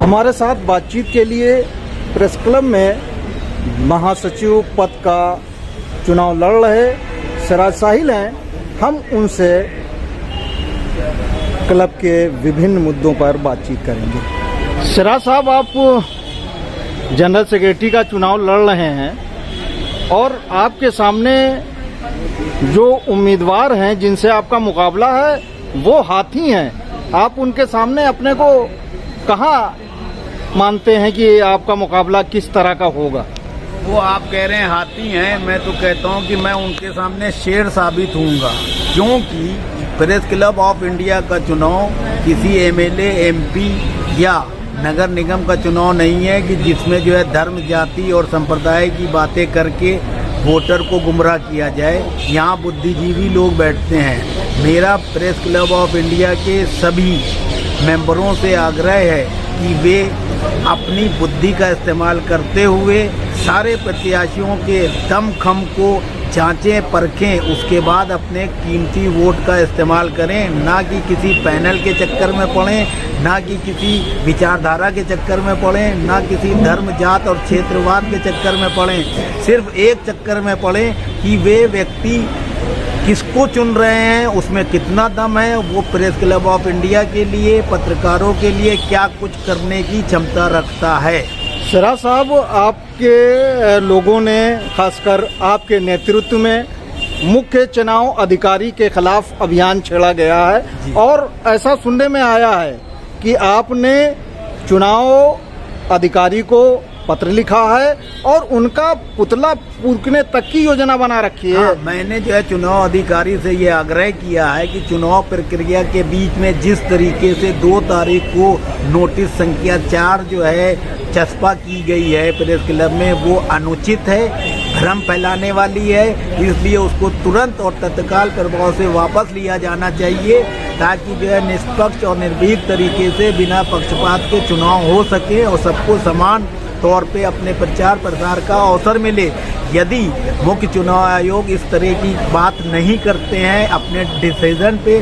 हमारे साथ बातचीत के लिए प्रेस क्लब में महासचिव पद का चुनाव लड़ रहे सिराज साहिल हैं। हम उनसे क्लब के विभिन्न मुद्दों पर बातचीत करेंगे। सिराज साहब, आप जनरल सेक्रेटरी का चुनाव लड़ रहे हैं और आपके सामने जो उम्मीदवार हैं जिनसे आपका मुकाबला है वो हाथी हैं। आप उनके सामने अपने को कहाँ मानते हैं कि आपका मुकाबला किस तरह का होगा? वो आप कह रहे हैं हाथी हैं, मैं तो कहता हूं कि मैं उनके सामने शेर साबित होऊंगा, क्योंकि प्रेस क्लब ऑफ इंडिया का चुनाव किसी एमएलए, एमपी या नगर निगम का चुनाव नहीं है कि जिसमें जो है धर्म, जाति और संप्रदाय की बातें करके वोटर को गुमराह किया जाए। यहाँ बुद्धिजीवी लोग बैठते हैं। मेरा प्रेस क्लब ऑफ इंडिया के सभी मेंबरों से आग्रह है कि वे अपनी बुद्धि का इस्तेमाल करते हुए सारे प्रत्याशियों के दम खम को जांचें, परखें, उसके बाद अपने कीमती वोट का इस्तेमाल करें, ना कि किसी पैनल के चक्कर में पड़ें, ना कि किसी विचारधारा के चक्कर में पड़ें, ना किसी धर्म, जात और क्षेत्रवाद के चक्कर में पड़ें। सिर्फ एक चक्कर में पड़ें कि वे व्यक्ति किसको चुन रहे हैं, उसमें कितना दम है, वो प्रेस क्लब ऑफ इंडिया के लिए, पत्रकारों के लिए क्या कुछ करने की क्षमता रखता है। सिराज साहब, आपके लोगों ने, खासकर आपके नेतृत्व में, मुख्य चुनाव अधिकारी के खिलाफ अभियान छेड़ा गया है और ऐसा सुनने में आया है कि आपने चुनाव अधिकारी को पत्र लिखा है और उनका पुतला फूंकने तक की योजना बना रखी है। मैंने जो है चुनाव अधिकारी से ये आग्रह किया है कि चुनाव प्रक्रिया के बीच में जिस तरीके से 2 तारीख को नोटिस संख्या 4 जो है चस्पा की गई है प्रेस क्लब में, वो अनुचित है, भ्रम फैलाने वाली है। इसलिए उसको तुरंत और तत्काल प्रभाव से वापस लिया जाना चाहिए, ताकि जो है निष्पक्ष और निर्भीक तरीके से बिना पक्षपात के चुनाव हो सके और सबको समान तौर पे अपने प्रचार प्रसार का अवसर मिले। यदि मुख्य चुनाव आयोग इस तरह की बात नहीं करते हैं, अपने डिसीजन पे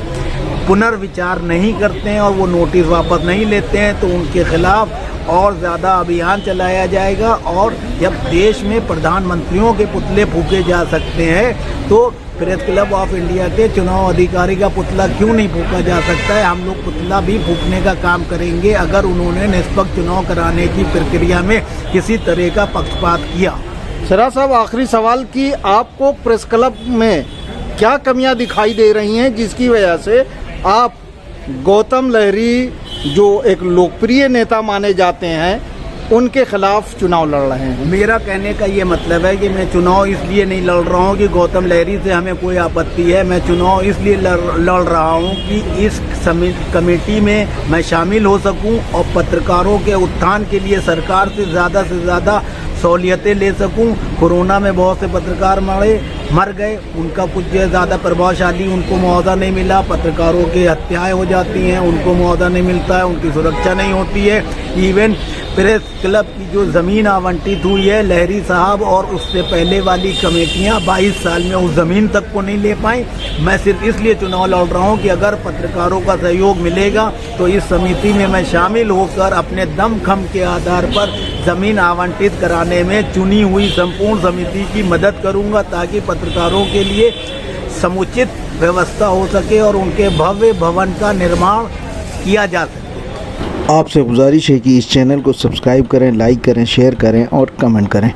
पुनर्विचार नहीं करते हैं और वो नोटिस वापस नहीं लेते हैं, तो उनके खिलाफ और ज़्यादा अभियान चलाया जाएगा। और जब देश में प्रधानमंत्रियों के पुतले फूके जा सकते हैं तो प्रेस क्लब ऑफ इंडिया के चुनाव अधिकारी का पुतला क्यों नहीं फूका जा सकता है। हम लोग पुतला भी फूकने का काम करेंगे अगर उन्होंने निष्पक्ष चुनाव कराने की प्रक्रिया में किसी तरह का पक्षपात किया। सिराज साहब, आखिरी सवाल कि आपको प्रेस क्लब में क्या कमियां दिखाई दे रही हैं जिसकी वजह से आप गौतम लहरी, जो एक लोकप्रिय नेता माने जाते हैं, उनके खिलाफ चुनाव लड़ रहे हैं? मेरा कहने का ये मतलब है कि मैं चुनाव इसलिए नहीं लड़ रहा हूँ कि गौतम लहरी से हमें कोई आपत्ति है। मैं चुनाव इसलिए लड़ रहा हूँ कि इस कमेटी में मैं शामिल हो सकूँ और पत्रकारों के उत्थान के लिए सरकार से ज़्यादा सहूलियतें ले सकूं। कोरोना में बहुत से पत्रकार मर गए, उनका कुछ ज़्यादा प्रभावशाली उनको मुआवजा नहीं मिला। पत्रकारों की हत्याएं हो जाती हैं, उनको मुआवजा नहीं मिलता है, उनकी सुरक्षा नहीं होती है। इवन प्रेस क्लब की जो ज़मीन आवंटित हुई है, लहरी साहब और उससे पहले वाली कमेटियां 22 साल में उस ज़मीन तक को नहीं ले पाई। मैं सिर्फ इसलिए चुनाव लड़ रहा हूं कि अगर पत्रकारों का सहयोग मिलेगा तो इस समिति में मैं शामिल होकर अपने दम खम के आधार पर ज़मीन आवंटित कराने में चुनी हुई संपूर्ण समिति की मदद करूंगा, ताकि पत्रकारों के लिए समुचित व्यवस्था हो सके और उनके भव्य भवन का निर्माण किया जा सके। आपसे गुजारिश है कि इस चैनल को सब्सक्राइब करें, लाइक करें, शेयर करें और कमेंट करें।